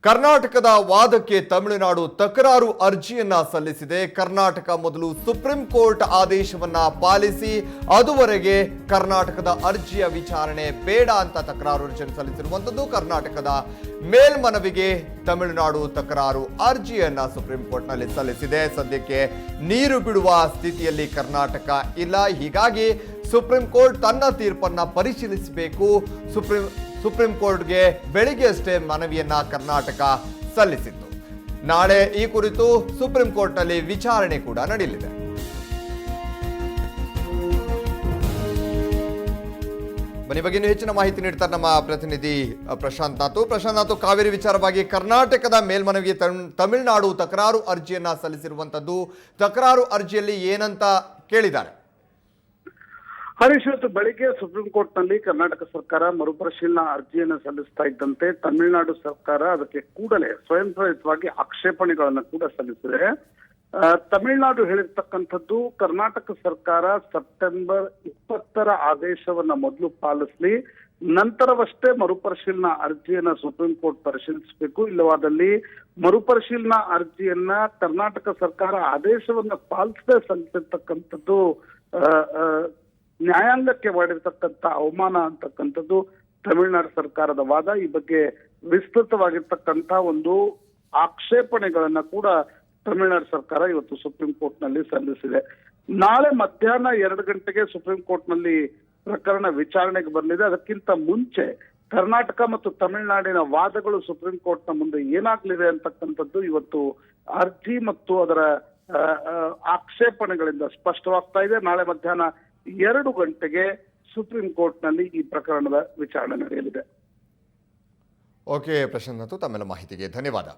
ಕರ್ನಾಟಕದ ವಾದಕ್ಕೆ ತಮಿಳುನಾಡು ತಕರಾರು ಅರ್ಜಿಯನ್ನ ಸಲ್ಲಿಸಿದೆ. ಕರ್ನಾಟಕ ಮೊದಲು ಸುಪ್ರೀಂ ಕೋರ್ಟ್ ಆದೇಶವನ್ನ ಪಾಲಿಸಿ ಅದುವರೆಗೆ ಕರ್ನಾಟಕದ ಅರ್ಜಿಯ ವಿಚಾರಣೆ ಬೇಡ ಅಂತ ತಕರಾರು ಅರ್ಜಿಯನ್ನು ಸಲ್ಲಿಸಿರುವಂತದ್ದು. ಕರ್ನಾಟಕದ ಮೇಲ್ಮನವಿಗೆ ತಮಿಳುನಾಡು ತಕರಾರು ಅರ್ಜಿಯನ್ನ ಸುಪ್ರೀಂ ಕೋರ್ಟ್ನಲ್ಲಿ ಸಲ್ಲಿಸಿದೆ. ಸದ್ಯಕ್ಕೆ ನೀರು ಬಿಡುವ ಸ್ಥಿತಿಯಲ್ಲಿ ಕರ್ನಾಟಕ ಇಲ್ಲ. ಹೀಗಾಗಿ ಸುಪ್ರೀಂ ಕೋರ್ಟ್ ತನ್ನ ತೀರ್ಪನ್ನ ಪರಿಶೀಲಿಸಬೇಕು. ಸುಪ್ರೀಂ ಕೋರ್ಟ್ಗೆ ಬೆಳಿಗ್ಗೆ ಅಷ್ಟೇ ಮನವಿಯನ್ನ ಕರ್ನಾಟಕ ಸಲ್ಲಿಸಿತ್ತು. ನಾಳೆ ಈ ಕುರಿತು ಸುಪ್ರೀಂ ಕೋರ್ಟ್ನಲ್ಲಿ ವಿಚಾರಣೆ ಕೂಡ ನಡೆಯಲಿದೆ. ಬನ್ನಿ ಬಗ್ಗೆ ಹೆಚ್ಚಿನ ಮಾಹಿತಿ ನೀಡ್ತಾರೆ ನಮ್ಮ ಪ್ರತಿನಿಧಿ ಪ್ರಶಾಂತ್ ನಾಥು. ಕಾವೇರಿ ವಿಚಾರವಾಗಿ ಕರ್ನಾಟಕದ ಮೇಲ್ಮನವಿಗೆ ತಮಿಳುನಾಡು ತಕರಾರು ಅರ್ಜಿಯನ್ನ ಸಲ್ಲಿಸಿರುವಂತದ್ದು. ತಕರಾರು ಅರ್ಜಿಯಲ್ಲಿ ಏನಂತ ಕೇಳಿದ್ದಾರೆ? ಹರೀಶ್, ಇವತ್ತು ಬೆಳಿಗ್ಗೆ ಸುಪ್ರೀಂ ಕೋರ್ಟ್ ನಲ್ಲಿ ಕರ್ನಾಟಕ ಸರ್ಕಾರ ಮರುಪರಿಶೀಲನಾ ಅರ್ಜಿಯನ್ನು ಸಲ್ಲಿಸ್ತಾ ಇದ್ದಂತೆ ತಮಿಳುನಾಡು ಸರ್ಕಾರ ಅದಕ್ಕೆ ಕೂಡಲೇ ಸ್ವಯಂ ಪ್ರೇರಿತವಾಗಿ ಆಕ್ಷೇಪಣೆಗಳನ್ನು ಕೂಡ ಸಲ್ಲಿಸಿದೆ. ತಮಿಳುನಾಡು ಹೇಳಿರ್ತಕ್ಕಂಥದ್ದು, ಕರ್ನಾಟಕ ಸರ್ಕಾರ ಸೆಪ್ಟೆಂಬರ್ 20ರ ಆದೇಶವನ್ನ ಮೊದಲು ಪಾಲಿಸಲಿ, ನಂತರವಷ್ಟೇ ಮರುಪರಿಶೀಲನಾ ಅರ್ಜಿಯನ್ನ ಸುಪ್ರೀಂ ಕೋರ್ಟ್ ಪರಿಶೀಲಿಸಬೇಕು. ಇಲ್ಲವಾದಲ್ಲಿ ಮರುಪರಿಶೀಲನಾ ಅರ್ಜಿಯನ್ನ ಕರ್ನಾಟಕ ಸರ್ಕಾರ ಆದೇಶವನ್ನ ಪಾಲಿಸದೆ ಸಲ್ಲಿಸಿರ್ತಕ್ಕಂಥದ್ದು ನ್ಯಾಯಾಂಗಕ್ಕೆ ಮಾಡಿರ್ತಕ್ಕಂಥ ಅವಮಾನ ಅಂತಕ್ಕಂಥದ್ದು ತಮಿಳುನಾಡು ಸರ್ಕಾರದ ವಾದ. ಈ ಬಗ್ಗೆ ವಿಸ್ತೃತವಾಗಿರ್ತಕ್ಕಂಥ ಒಂದು ಆಕ್ಷೇಪಣೆಗಳನ್ನ ಕೂಡ ತಮಿಳುನಾಡು ಸರ್ಕಾರ ಇವತ್ತು ಸುಪ್ರೀಂ ಕೋರ್ಟ್ ನಲ್ಲಿ ಸಲ್ಲಿಸಿದೆ. ನಾಳೆ ಮಧ್ಯಾಹ್ನ 2 ಗಂಟೆಗೆ ಸುಪ್ರೀಂ ಕೋರ್ಟ್ ನಲ್ಲಿ ಪ್ರಕರಣ ವಿಚಾರಣೆಗೆ ಬರಲಿದೆ. ಅದಕ್ಕಿಂತ ಮುಂಚೆ ಕರ್ನಾಟಕ ಮತ್ತು ತಮಿಳುನಾಡಿನ ವಾದಗಳು ಸುಪ್ರೀಂ ಕೋರ್ಟ್ ನ ಮುಂದೆ ಏನಾಗ್ಲಿದೆ ಅಂತಕ್ಕಂಥದ್ದು ಇವತ್ತು ಅರ್ಜಿ ಮತ್ತು ಅದರ ಆಕ್ಷೇಪಣೆಗಳಿಂದ ಸ್ಪಷ್ಟವಾಗ್ತಾ ಇದೆ. ನಾಳೆ ಮಧ್ಯಾಹ್ನ 2 ಗಂಟೆಗೆ ಸುಪ್ರೀಂ ಕೋರ್ಟ್ ನಲ್ಲಿ ಈ ಪ್ರಕರಣದ ವಿಚಾರಣೆ ನಡೆಯಲಿದೆ. ಓಕೆ ಪ್ರಶಾಂತ್, ತಮ್ಮೆಲ್ಲ ಮಾಹಿತಿಗೆ ಧನ್ಯವಾದ.